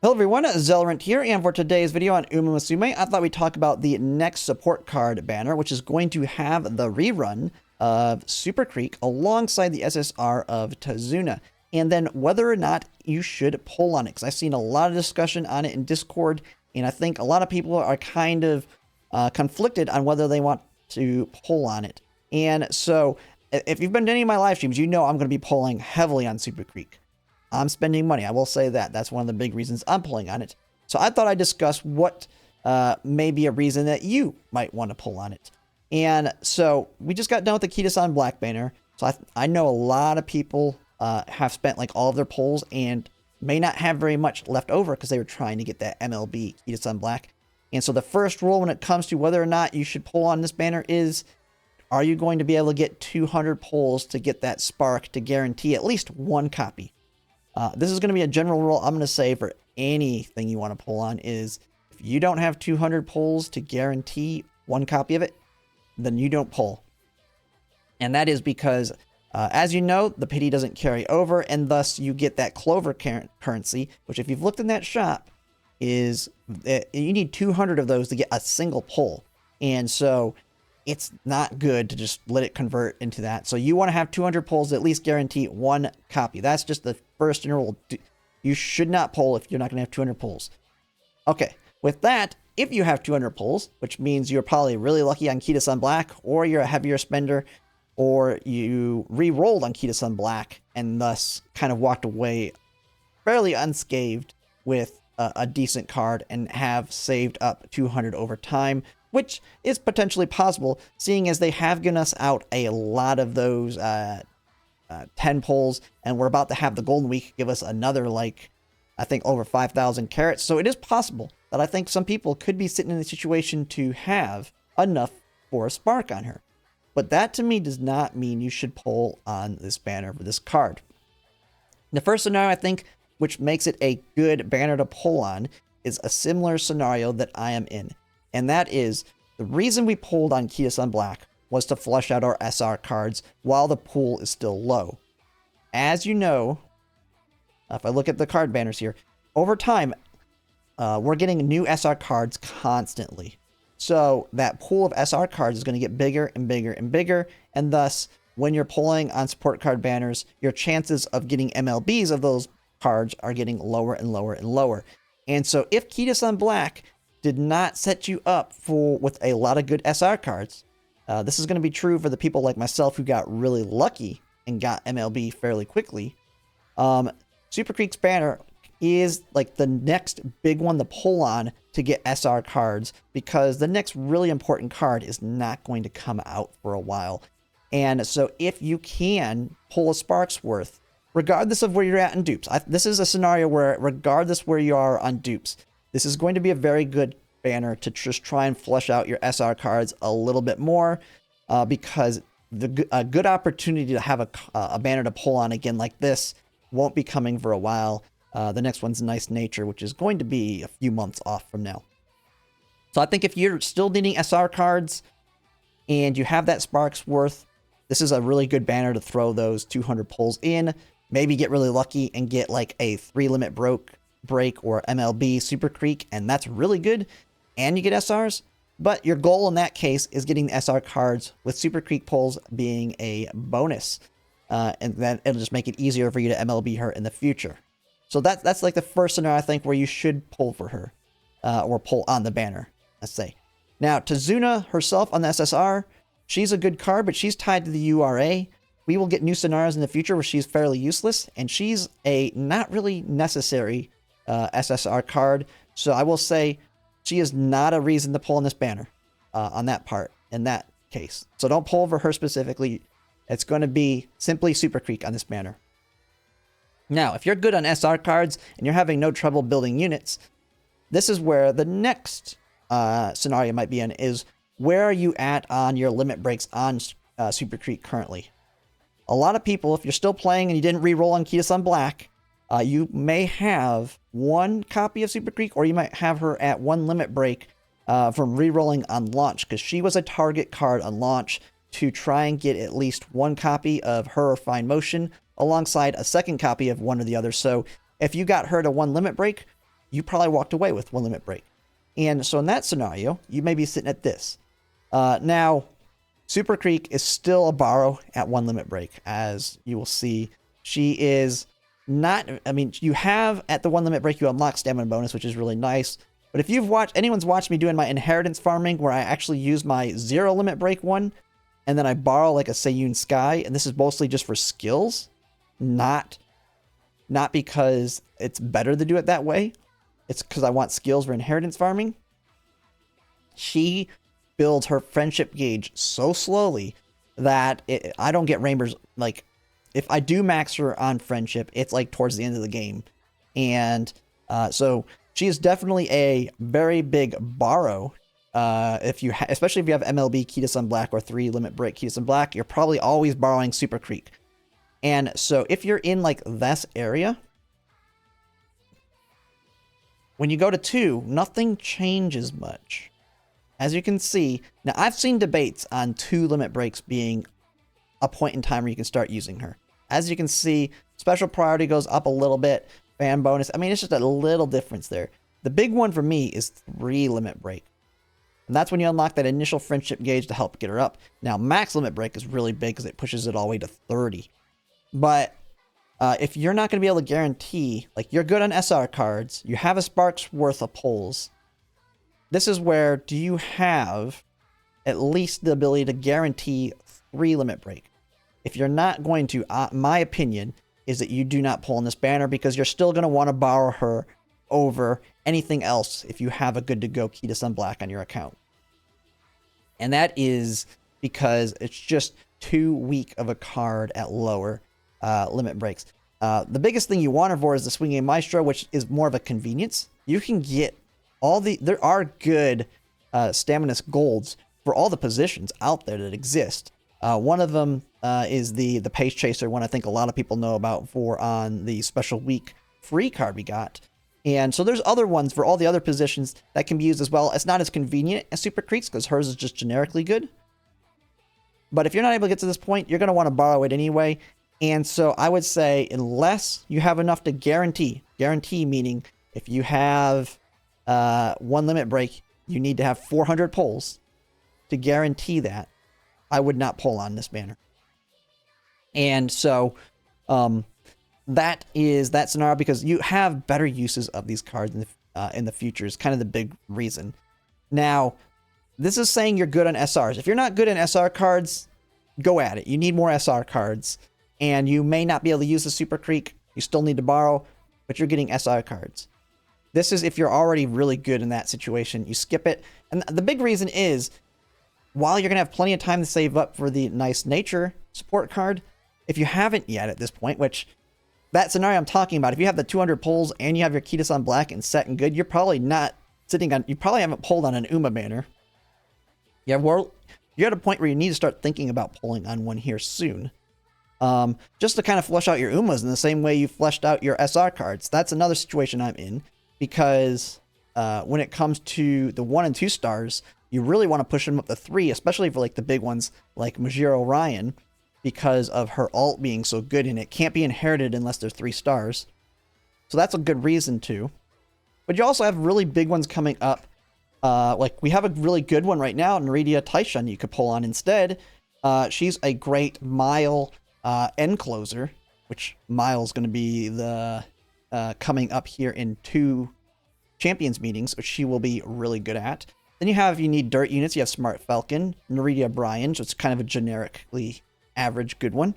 Hello everyone, Zelrant here, and for today's video on Umamusume, I thought we'd talk about the next support card banner, which is going to have the rerun of Super Creek alongside the SSR of Tazuna, and then whether or not you should pull on it, because I've seen a lot of discussion on it in Discord, and I think a lot of people are kind of conflicted on whether they want to pull on it. And so, if you've been to any of my live streams, you know I'm going to be pulling heavily on Super Creek. I'm spending money. I will say that. That's one of the big reasons I'm pulling on it. So I thought I'd discuss what may be a reason that you might want to pull on it. And so we just got done with the Kita-san Black banner. So I know a lot of people have spent like all of their pulls and may not have very much left over because they were trying to get that MLB Kita-san Black. And so the first rule when it comes to whether or not you should pull on this banner is, are you going to be able to get 200 pulls to get that spark to guarantee at least one copy? This is going to be a general rule I'm going to say for anything you want to pull on is if you don't have 200 pulls to guarantee one copy of it, then you don't pull. And that is because, as you know, the pity doesn't carry over, and thus you get that clover currency, which if you've looked in that shop, is you need 200 of those to get a single pull. And so it's not good to just let it convert into that. So you want to have 200 pulls to at least guarantee one copy. That's just the first general rule. You should not pull if you're not going to have 200 pulls. Okay, with that, if you have 200 pulls, which means you're probably really lucky on Kita-san Black, or you're a heavier spender, or you re-rolled on Kita-san Black, and thus kind of walked away fairly unscathed with a decent card and have saved up 200 over time, which is potentially possible, seeing as they have given us out a lot of those 10 pulls, and we're about to have the Golden Week give us another, like, I think over 5,000 carats. So it is possible that I think some people could be sitting in a situation to have enough for a spark on her. But that to me does not mean you should pull on this banner for this card. The first scenario, I think, which makes it a good banner to pull on, is a similar scenario that I am in. And that is, the reason we pulled on Kita-san Black was to flush out our SR cards while the pool is still low. As you know, if I look at the card banners here, over time, we're getting new SR cards constantly. So that pool of SR cards is going to get bigger and bigger and bigger, and thus, when you're pulling on support card banners, your chances of getting MLBs of those cards are getting lower and lower and lower. And so if Kita-san Black did not set you up with a lot of good SR cards, this is going to be true for the people like myself who got really lucky and got MLB fairly quickly. Super Creek's banner is like the next big one to pull on to get SR cards, because the next really important card is not going to come out for a while. And so if you can pull a Spark's worth, regardless of where you're at in dupes, this is a scenario where regardless where you are on dupes, this is going to be a very good banner to just try and flush out your SR cards a little bit more, because a good opportunity to have a banner to pull on again like this won't be coming for a while. The next one's Nice Nature, which is going to be a few months off from now. So I think if you're still needing SR cards and you have that Spark's worth, this is a really good banner to throw those 200 pulls in. Maybe get really lucky and get like a 3-limit break or MLB Super Creek, and that's really good, and you get SRs. But your goal in that case is getting the SR cards, with Super Creek pulls being a bonus, and then it'll just make it easier for you to MLB her in the future. So that's like the first scenario I think where you should pull for her, or pull on the banner, let's say. Now Tazuna herself on the SSR, she's a good card, but she's tied to the URA. We will get new scenarios in the future where she's fairly useless, and she's a not really necessary SSR card. So I will say she is not a reason to pull on this banner on that part, in that case. So don't pull for her specifically. It's going to be simply Super Creek on this banner. Now, if you're good on SR cards and you're having no trouble building units, this is where the next scenario might be in, is where are you at on your limit breaks on Super Creek currently? A lot of people, if you're still playing and you didn't re-roll on Kita-san Black, you may have one copy of Super Creek, or you might have her at one limit break from re-rolling on launch, because she was a target card on launch to try and get at least one copy of her Fine Motion alongside a second copy of one or the other. So if you got her to one limit break, you probably walked away with 1 limit break. And so in that scenario, you may be sitting at this. Now, Super Creek is still a borrow at 1 limit break, as you will see. She is not, I mean, you have at the 1 limit break, you unlock stamina bonus, which is really nice. But if anyone's watched me doing my inheritance farming, where I actually use my 0 limit break one, and then I borrow like a Seiyun Sky, and this is mostly just for skills, not because it's better to do it that way. It's because I want skills for inheritance farming. She builds her friendship gauge so slowly that I don't get Rainbow's, like, if I do max her on friendship, it's like towards the end of the game. And so she is definitely a very big borrow. Especially if you have MLB Key to Sun Black or 3 limit break Key to Sun Black, you're probably always borrowing Super Creek. And so if you're in like this area, when you go to 2, nothing changes much. As you can see, now I've seen debates on 2 limit breaks being a point in time where you can start using her. As you can see, special priority goes up a little bit, fan bonus. I mean, it's just a little difference there. The big one for me is 3 limit break. And that's when you unlock that initial friendship gauge to help get her up. Now, max limit break is really big because it pushes it all the way to 30. But if you're not going to be able to guarantee, like you're good on SR cards, you have a spark's worth of pulls, this is where do you have at least the ability to guarantee 3 limit break? If you're not going to, my opinion is that you do not pull in this banner because you're still going to want to borrow her over anything else if you have a good to go Key to Sun Black on your account. And that is because it's just too weak of a card at lower limit breaks. The biggest thing you want her for is the Swinging Maestro, which is more of a convenience. You can get there are good stamina golds for all the positions out there that exist. One of them is the Pace Chaser one I think a lot of people know about on the special week free card we got. And so there's other ones for all the other positions that can be used as well. It's not as convenient as Super Creek's because hers is just generically good. But if you're not able to get to this point, you're going to want to borrow it anyway. And so I would say unless you have enough to guarantee meaning if you have 1 limit break, you need to have 400 pulls to guarantee that. I would not pull on this banner. And so that is that scenario because you have better uses of these cards in the future is kind of the big reason. Now, this is saying you're good on SRs. If you're not good in SR cards, go at it. You need more SR cards. And you may not be able to use the Super Creek. You still need to borrow, but you're getting SR cards. This is if you're already really good in that situation. You skip it. And the big reason is, while you're going to have plenty of time to save up for the Nice Nature support card, if you haven't yet at this point, which that scenario I'm talking about, if you have the 200 pulls and you have your Key to Sun Black and set and good, you're probably not you probably haven't pulled on an Uma banner. Yeah, well, you're at a point where you need to start thinking about pulling on one here soon. Just to kind of flesh out your Umas in the same way you fleshed out your SR cards. That's another situation I'm in because when it comes to the 1 and 2 stars, you really want to push them up to 3, especially for like the big ones like Majiro Ryan, because of her ult being so good and it can't be inherited unless they're 3 stars. So that's a good reason to. But you also have really big ones coming up. Like we have a really good one right now, Naridia Taishan, you could pull on instead. She's a great Mile end closer, which Mile's going to be the coming up here in 2 champions meetings, which she will be really good at. Then you need dirt units. You have Smart Falcon, Naridia Bryan, so it's kind of a generically average good one.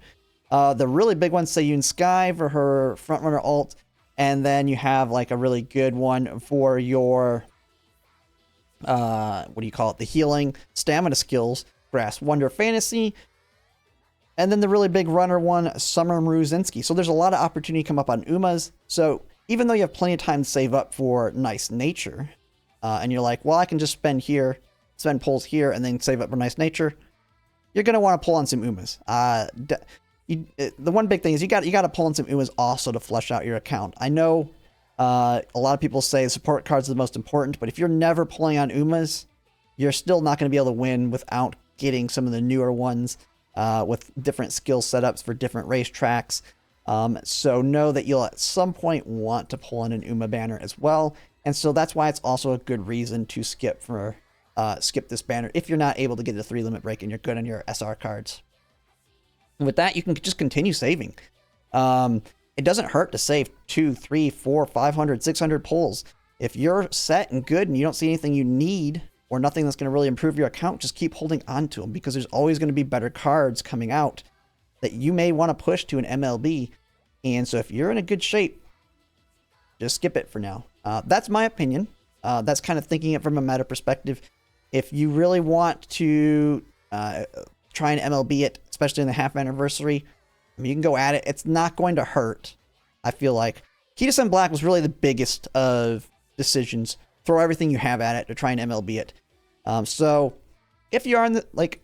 The really big one, Seiyun Sky for her frontrunner ult, and then you have like a really good one for your the healing stamina skills, Grass Wonder Fantasy, and then the really big runner one, Summer Mruzinski. So there's a lot of opportunity to come up on Umas. So even though you have plenty of time to save up for Nice Nature, and you're like, well, I can just spend pulls here, and then save up for Nice Nature, you're going to want to pull on some Umas. The one big thing is you got to pull on some Umas also to flesh out your account. I know a lot of people say support cards are the most important, but if you're never pulling on Umas, you're still not going to be able to win without getting some of the newer ones with different skill setups for different racetracks. So know that you'll at some point want to pull in an Uma banner as well. And so that's why it's also a good reason to skip this banner if you're not able to get a 3 limit break and you're good on your SR cards. And with that, you can just continue saving. It doesn't hurt to save 2, 3, 4, 500, 600 pulls. If you're set and good and you don't see anything you need or nothing that's going to really improve your account, just keep holding on to them, because there's always going to be better cards coming out that you may want to push to an MLB. And so if you're in a good shape, just skip it for now. That's my opinion. That's kind of thinking it from a meta perspective. If you really want to try and MLB it, especially in the half anniversary, I mean, you can go at it. It's not going to hurt. I feel like Key to Sun Black was really the biggest of decisions. Throw everything you have at it to try and MLB it. So if you are in the, like,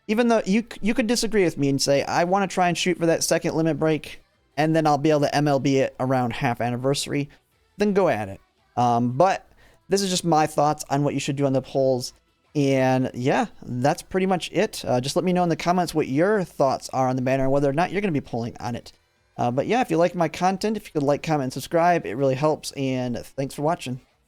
even though you could disagree with me and say, I want to try and shoot for that second limit break, and then I'll be able to MLB it around half anniversary, then go at it. But this is just my thoughts on what you should do on the polls. And yeah, that's pretty much it. Just let me know in the comments what your thoughts are on the banner and whether or not you're going to be pulling on it. But yeah, if you like my content, if you could like, comment, and subscribe, it really helps. And thanks for watching.